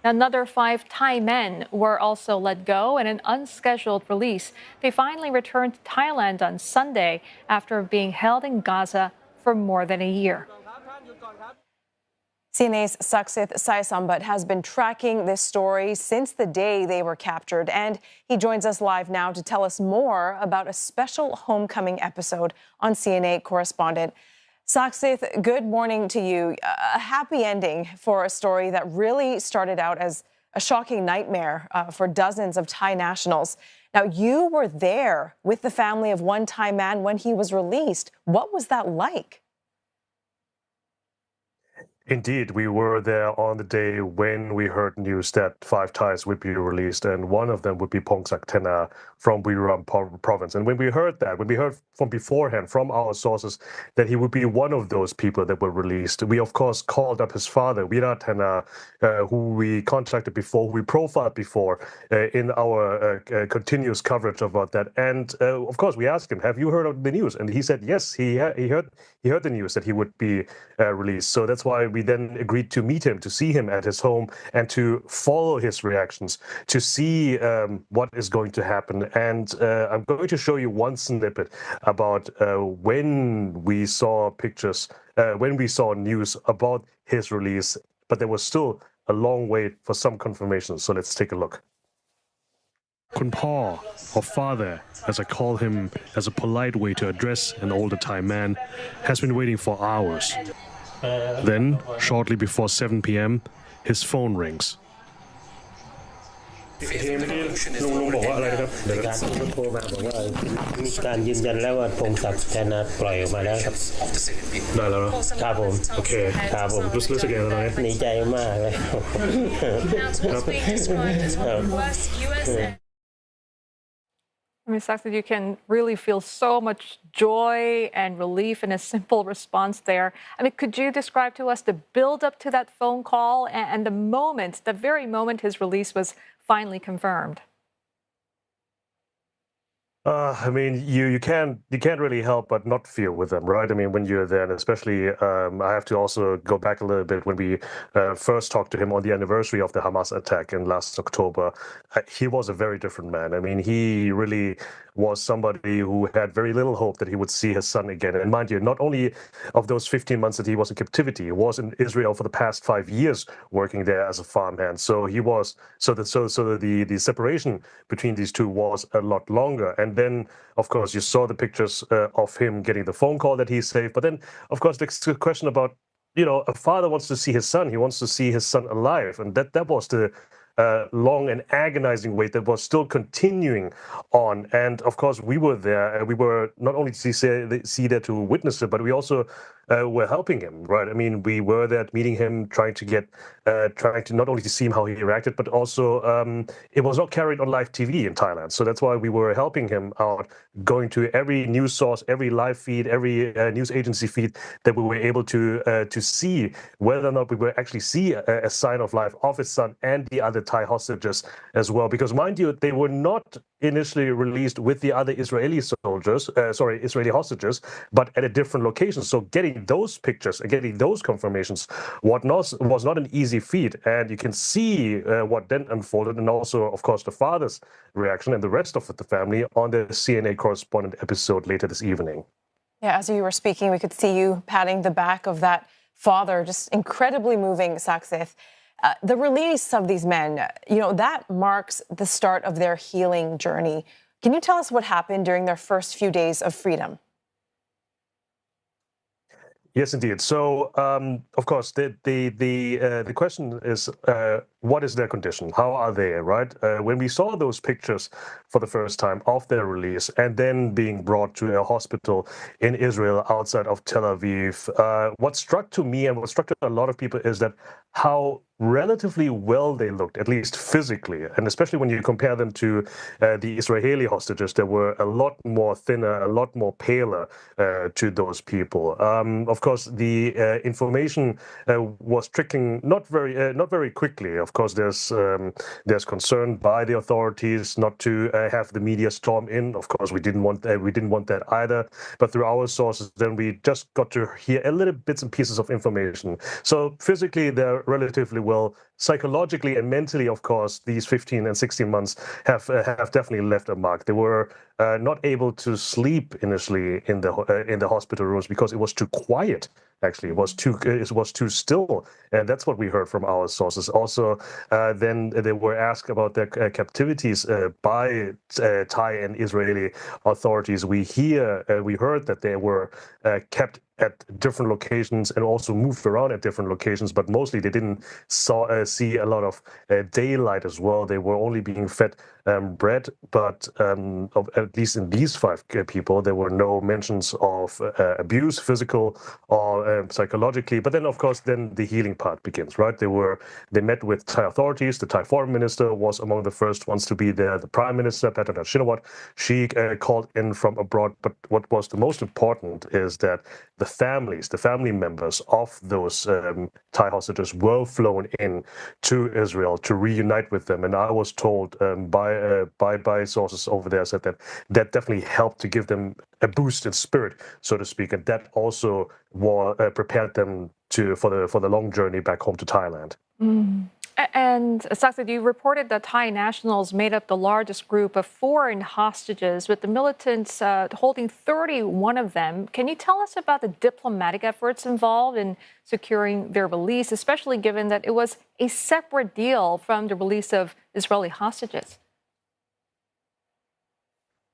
Another 5 Thai men were also let go in an unscheduled release. They finally returned to Thailand on Sunday after being held in Gaza for more than a year. CNA's Saksith Saiyasombut has been tracking this story since the day they were captured, and he joins us live now to tell us more about a special homecoming episode on CNA correspondent. Saksith, good morning to you. A happy ending for a story that really started out as a shocking nightmare for dozens of Thai nationals. Now, you were there with the family of one Thai man when he was released. What was that like? Indeed, we were there on the day when we heard news that 5 Thais would be released, and one of them would be Pongsak Tena from Buriram province. And when we heard from beforehand, from our sources, that he would be one of those people that were released, we of course called up his father, Virat Tena, who we contacted before, who we profiled before in our continuous coverage about that. And of course, we asked him, "Have you heard of the news?" And he said, yes, he heard the news that he would be released. So that's why we then agreed to meet him, to see him at his home, and to follow his reactions, to see what is going to happen. And I'm going to show you one snippet about when we saw pictures, when we saw news about his release, but there was still a long wait for some confirmation. So let's take a look. Kun Pa, or father, as I call him as a polite way to address an older Thai man, has been waiting for hours. Then, shortly before 7 p.m., his phone rings. ลุงบอกว่าอะไรนะครับในการโทรมาบอกว่ามีการยืนยันแล้วว่าพงศักดิ์ชนะปล่อยออกมาแล้วครับได้แล้วครับผมโอเคครับผมรู้สึกยังไงตอนนี้ดีใจมากเลยครับ I mean, Saksith, you can really feel so much joy and relief in a simple response there. I mean, could you describe to us the build up to that phone call and the very moment his release was finally confirmed? I mean, you can't really help but not feel with them, right? I mean, when you're there, and especially I have to also go back a little bit when we first talked to him on the anniversary of the Hamas attack in last October. He was a very different man. I mean, he really was somebody who had very little hope that he would see his son again. And mind you, not only of those 15 months that he was in captivity, he was in Israel for the past 5 years working there as a farmhand. So he was the separation between these two was a lot longer. And then, of course, you saw the pictures of him getting the phone call that he's safe. But then, of course, the question about, a father wants to see his son. He wants to see his son alive. And that was the long and agonizing wait that was still continuing on. And of course, we were there. We were not only to see there to witness it, but we also were helping him, right? I mean, we were there meeting him, trying to not only to see him how he reacted, but also it was not carried on live TV in Thailand. So that's why we were helping him out, going to every news source, every live feed, every news agency feed that we were able to see whether or not we were actually see a sign of life of his son and the other Thai hostages as well. Because mind you, they were not initially released with the other Israeli hostages, but at a different location. So getting those pictures and getting those confirmations was not an easy feat. And you can see what then unfolded, and also, of course, the father's reaction and the rest of the family on the CNA correspondent episode later this evening. Yeah, as you were speaking, we could see you patting the back of that father, just incredibly moving, Saksith. The release of these men, that marks the start of their healing journey. Can you tell us what happened during their first few days of freedom? Yes, indeed. So, of course, the question is, what is their condition? How are they, right? When we saw those pictures for the first time of their release and then being brought to a hospital in Israel outside of Tel Aviv, what struck to me and what struck to a lot of people is that how relatively well they looked, at least physically, and especially when you compare them to the Israeli hostages, they were a lot more thinner, a lot more paler to those people. Of course, the information was trickling not very quickly. Of course, there's concern by the authorities not to have the media storm in. Of course, we didn't want that either. But through our sources, then we just got to hear a little bits and pieces of information. So physically, they're relatively well psychologically and mentally, of course, these 15 and 16 months have definitely left a mark. They were not able to sleep initially in the hospital rooms because it was too quiet. Actually, it was too still, and that's what we heard from our sources. Also, then they were asked about their captivities by Thai and Israeli authorities. We heard that they were kept at different locations and also moved around at different locations, but mostly they didn't see a lot of daylight as well. They were only being fed bread, but at least in these 5 people, there were no mentions of abuse, physical or psychologically. But then, of course, then the healing part begins, right? They met with Thai authorities. The Thai foreign minister was among the first ones to be there. The prime minister, Pattanath Shinawatra, she called in from abroad. But what was the most important is that the family members of those Thai hostages were flown in to Israel to reunite with them. And I was told by sources over there said that definitely helped to give them a boost in spirit, so to speak, and that also prepared them for the long journey back home to Thailand. Mm. And Saksith, you reported that Thai nationals made up the largest group of foreign hostages, with the militants holding 31 of them. Can you tell us about the diplomatic efforts involved in securing their release, especially given that it was a separate deal from the release of Israeli hostages?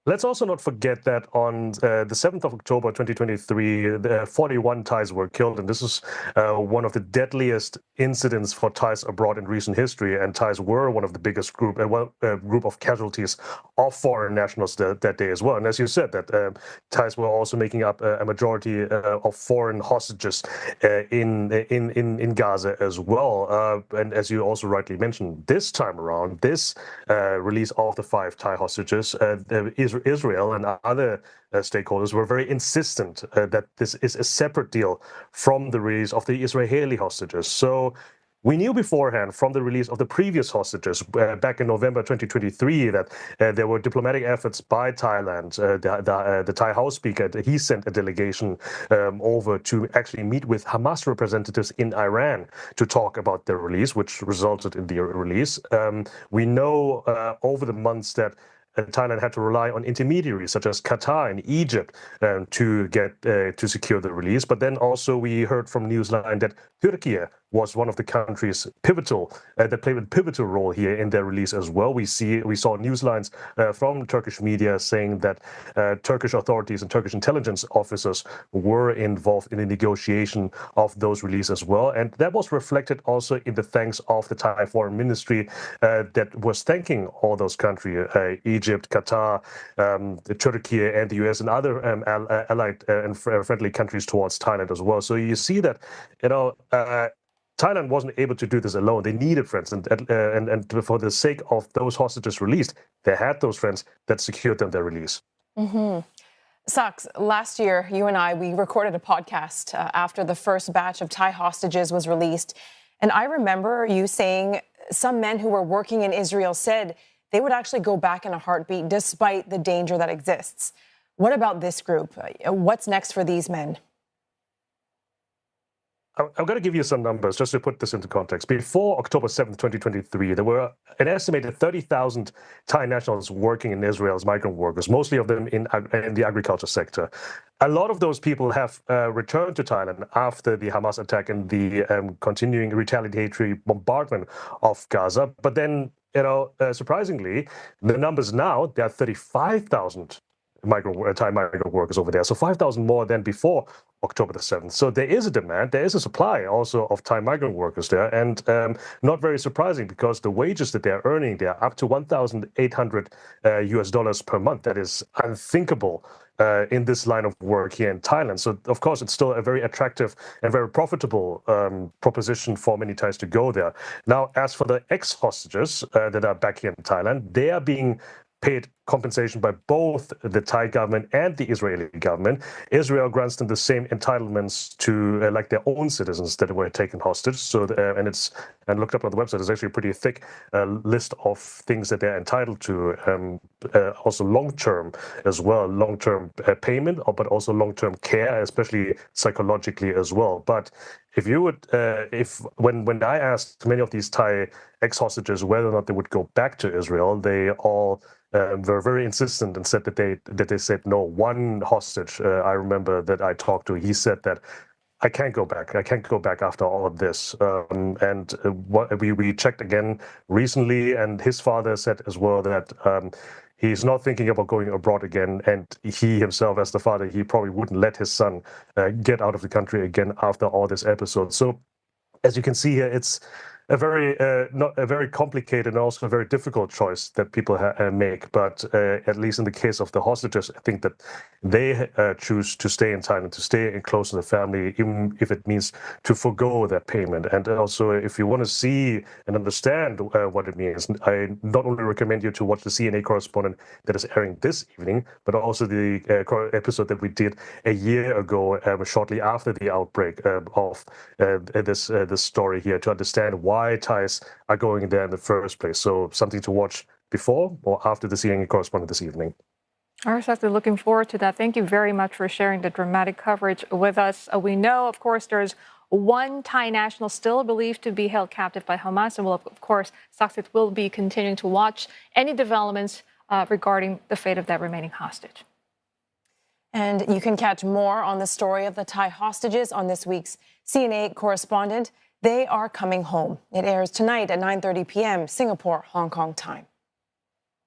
Let's also not forget that on the 7th of October 2023, 41 Thais were killed, and this is one of the deadliest incidents for Thais abroad in recent history, and Thais were one of the biggest group of casualties of foreign nationals that day as well. And as you said, that Thais were also making up a majority of foreign hostages in Gaza as well. And as you also rightly mentioned, this time around, this release of the 5 Thai hostages, Israel and other stakeholders were very insistent that this is a separate deal from the release of the Israeli hostages. So we knew beforehand from the release of the previous hostages back in November 2023 that there were diplomatic efforts by Thailand. The Thai House Speaker, he sent a delegation over to actually meet with Hamas representatives in Iran to talk about their release, which resulted in the release. We know over the months that Thailand had to rely on intermediaries such as Qatar and Egypt to secure the release. But then also we heard from Newsline that Turkey was one of the countries that played a pivotal role here in their release as well. We saw news lines from Turkish media saying that Turkish authorities and Turkish intelligence officers were involved in the negotiation of those releases as well. And that was reflected also in the thanks of the Thai Foreign Ministry that was thanking all those countries, Egypt, Qatar, Turkey, and the US, and other allied and friendly countries towards Thailand as well. So you see that, Thailand wasn't able to do this alone. They needed friends, and for the sake of those hostages released, they had those friends that secured them their release. Mm-hmm. Saks, last year, you and we recorded a podcast after the first batch of Thai hostages was released. And I remember you saying some men who were working in Israel said they would actually go back in a heartbeat despite the danger that exists. What about this group? What's next for these men? I'm going to give you some numbers just to put this into context. Before October 7th, 2023, there were an estimated 30,000 Thai nationals working in Israel as migrant workers, mostly of them in the agriculture sector. A lot of those people have returned to Thailand after the Hamas attack and the continuing retaliatory bombardment of Gaza. But then, surprisingly, the numbers now, there are 35,000 Thai migrant workers over there. So 5,000 more than before October the 7th. So there is a demand, there is a supply also of Thai migrant workers there. And not very surprising, because the wages that they're earning, they're up to $1,800 per month. That is unthinkable in this line of work here in Thailand. So, of course, it's still a very attractive and very profitable proposition for many Thais to go there. Now, as for the ex-hostages that are back here in Thailand, they are being paid compensation by both the Thai government and the Israeli government. Israel grants them the same entitlements to like their own citizens that were taken hostage. So, and looked up on the website, it's actually a pretty thick list of things that they're entitled to. Also long-term as well, long-term payment, but also long-term care, especially psychologically as well. But if you would, when I asked many of these Thai ex-hostages whether or not they would go back to Israel, they all were very insistent and said that they said no. One hostage I remember that I talked to, he said that I can't go back. I can't go back after all of this. And what we checked again recently, and his father said as well that he's not thinking about going abroad again. And he himself, as the father, he probably wouldn't let his son get out of the country again after all this episode. So, as you can see here, it's a very complicated and also a very difficult choice that people make. But at least in the case of the hostages, I think that they choose to stay in Thailand, to stay close to the family, even if it means to forgo that payment. And also, if you want to see and understand what it means, I not only recommend you to watch the CNA correspondent that is airing this evening, but also the episode that we did a year ago, shortly after the outbreak of this story here, to understand why Thais are going there in the first place. So something to watch before or after the CNA correspondent this evening. All right, Saksith, looking forward to that. Thank you very much for sharing the dramatic coverage with us. We know, of course, there's one Thai national still believed to be held captive by Hamas. And of course, Saksith will be continuing to watch any developments regarding the fate of that remaining hostage. And you can catch more on the story of the Thai hostages on this week's CNA correspondent. They are coming home. It airs tonight at 9:30 p.m. Singapore, Hong Kong time.